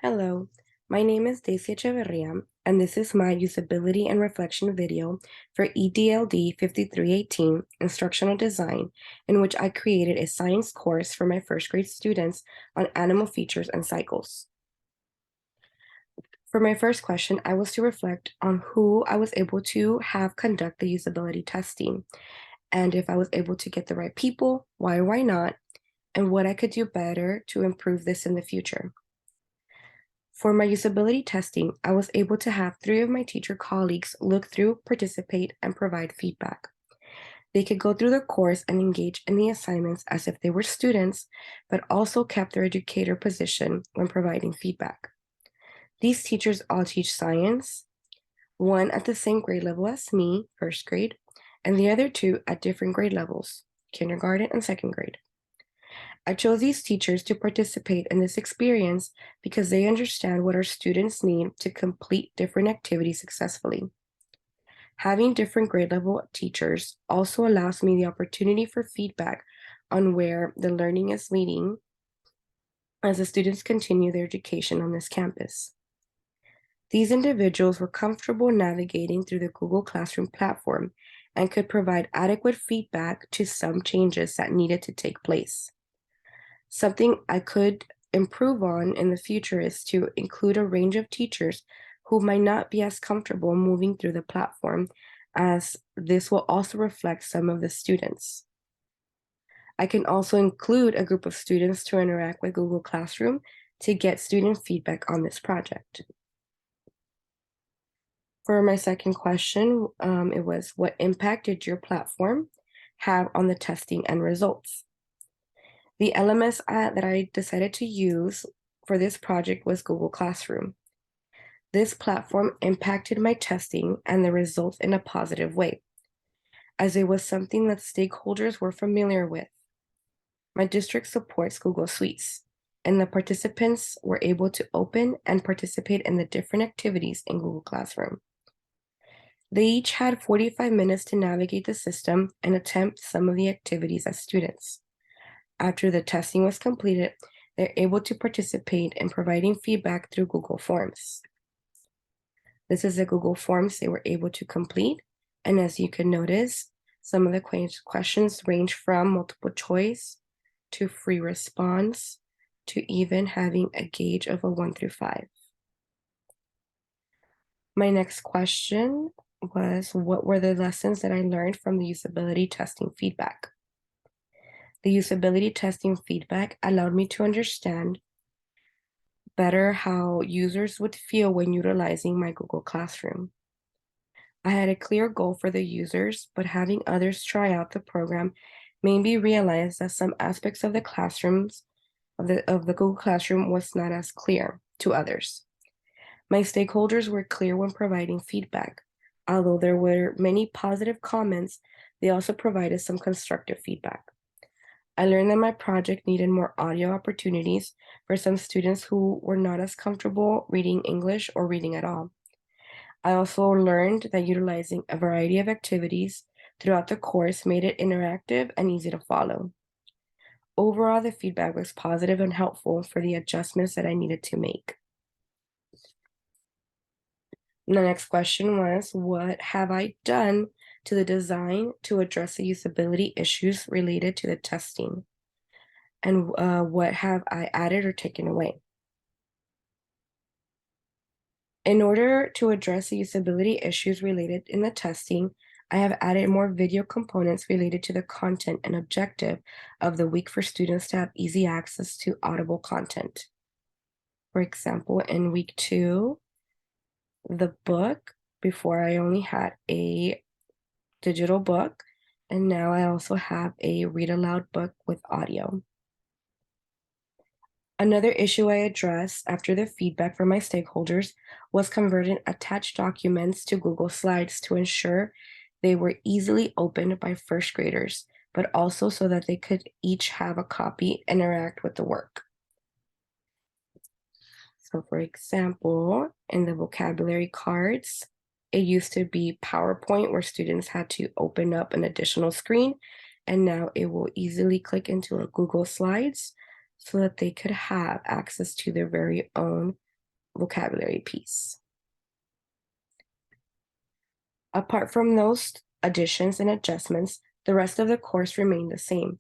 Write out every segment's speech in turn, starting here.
Hello, my name is Daisy Echeverria, and this is my usability and reflection video for EDLD 5318 Instructional Design, in which I created a science course for my first grade students on animal features and cycles. For my first question, I was to reflect on who I was able to have conduct the usability testing, and if I was able to get the right people, why or why not, and what I could do better to improve this in the future. For my usability testing, I was able to have 3 of my teacher colleagues look through, participate, and provide feedback. They could go through the course and engage in the assignments as if they were students, but also kept their educator position when providing feedback. These teachers all teach science, one at the same grade level as me, first grade, and the other 2 at different grade levels, kindergarten and second grade. I chose these teachers to participate in this experience because they understand what our students need to complete different activities successfully. Having different grade level teachers also allows me the opportunity for feedback on where the learning is leading as the students continue their education on this campus. These individuals were comfortable navigating through the Google Classroom platform and could provide adequate feedback to some changes that needed to take place. Something I could improve on in the future is to include a range of teachers who might not be as comfortable moving through the platform, as this will also reflect some of the students. I can also include a group of students to interact with Google Classroom to get student feedback on this project. For my second question, it was, what impact did your platform have on the testing and results? The LMS that I decided to use for this project was Google Classroom. This platform impacted my testing and the results in a positive way, as it was something that stakeholders were familiar with. My district supports Google Suites, and the participants were able to open and participate in the different activities in Google Classroom. They each had 45 minutes to navigate the system and attempt some of the activities as students. After the testing was completed, they're able to participate in providing feedback through Google Forms. This is the Google Forms they were able to complete, and as you can notice, some of the questions range from multiple choice to free response to even having a gauge of a 1 through 5. My next question was, what were the lessons that I learned from the usability testing feedback? The usability testing feedback allowed me to understand better how users would feel when utilizing my Google Classroom. I had a clear goal for the users, but having others try out the program made me realize that some aspects of the Google Classroom was not as clear to others. My stakeholders were clear when providing feedback. Although there were many positive comments, they also provided some constructive feedback. I learned that my project needed more audio opportunities for some students who were not as comfortable reading English or reading at all. I also learned that utilizing a variety of activities throughout the course made it interactive and easy to follow. Overall, the feedback was positive and helpful for the adjustments that I needed to make. The next question was, what have I done to the design to address the usability issues related to the testing? And what have I added or taken away? In order to address the usability issues related in the testing, I have added more video components related to the content and objective of the week for students to have easy access to audible content. For example, in week 2, the book, before I only had a digital book, and now I also have a read aloud book with audio. Another issue I addressed after the feedback from my stakeholders was converting attached documents to Google Slides to ensure they were easily opened by first graders, but also so that they could each have a copy and interact with the work. So for example, in the vocabulary cards, it used to be PowerPoint where students had to open up an additional screen, and now it will easily click into a Google Slides so that they could have access to their very own vocabulary piece. Apart from those additions and adjustments, the rest of the course remained the same,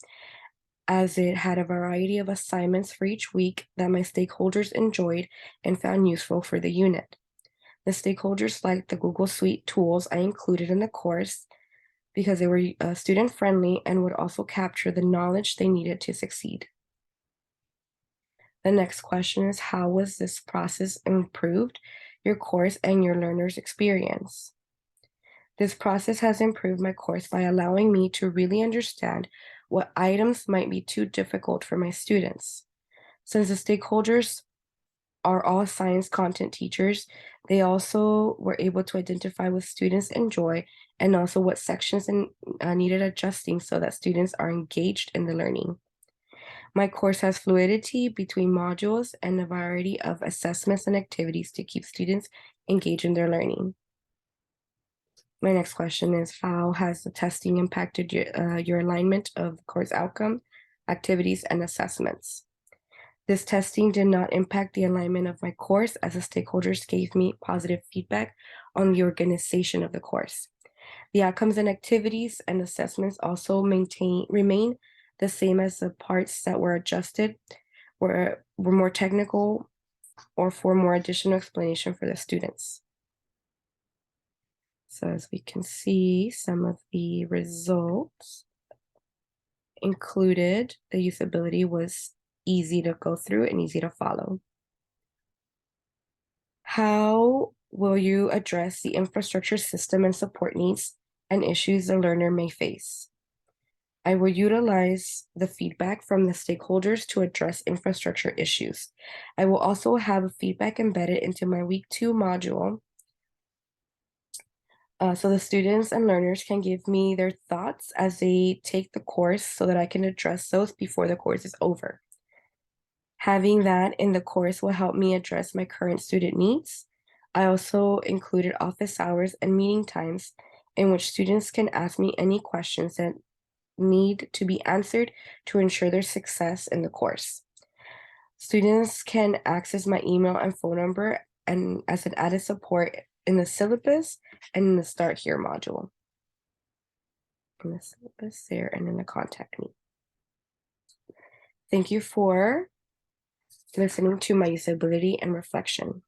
as it had a variety of assignments for each week that my stakeholders enjoyed and found useful for the unit. The stakeholders liked the Google Suite tools I included in the course because they were student-friendly and would also capture the knowledge they needed to succeed. The next question is, how was this process improved your course and your learner's experience? This process has improved my course by allowing me to really understand what items might be too difficult for my students. Since the stakeholders are all science content teachers, they also were able to identify what students enjoy and also what sections needed adjusting so that students are engaged in the learning. My course has fluidity between modules and a variety of assessments and activities to keep students engaged in their learning. My next question is, how has the testing impacted your alignment of course outcome, activities, and assessments? This testing did not impact the alignment of my course as the stakeholders gave me positive feedback on the organization of the course. The outcomes and activities and assessments also remain the same as the parts that were adjusted were more technical or for more additional explanation for the students. So as we can see, some of the results included the usability was easy to go through and easy to follow. How will you address the infrastructure system and support needs and issues the learner may face? I will utilize the feedback from the stakeholders to address infrastructure issues. I will also have feedback embedded into my week 2 module so the students and learners can give me their thoughts as they take the course so that I can address those before the course is over. Having that in the course will help me address my current student needs. I also included office hours and meeting times in which students can ask me any questions that need to be answered to ensure their success in the course. Students can access my email and phone number and as an added support in the syllabus and in the Start Here module. In the syllabus there and in the contact me. Thank you for listening to my usability and reflection.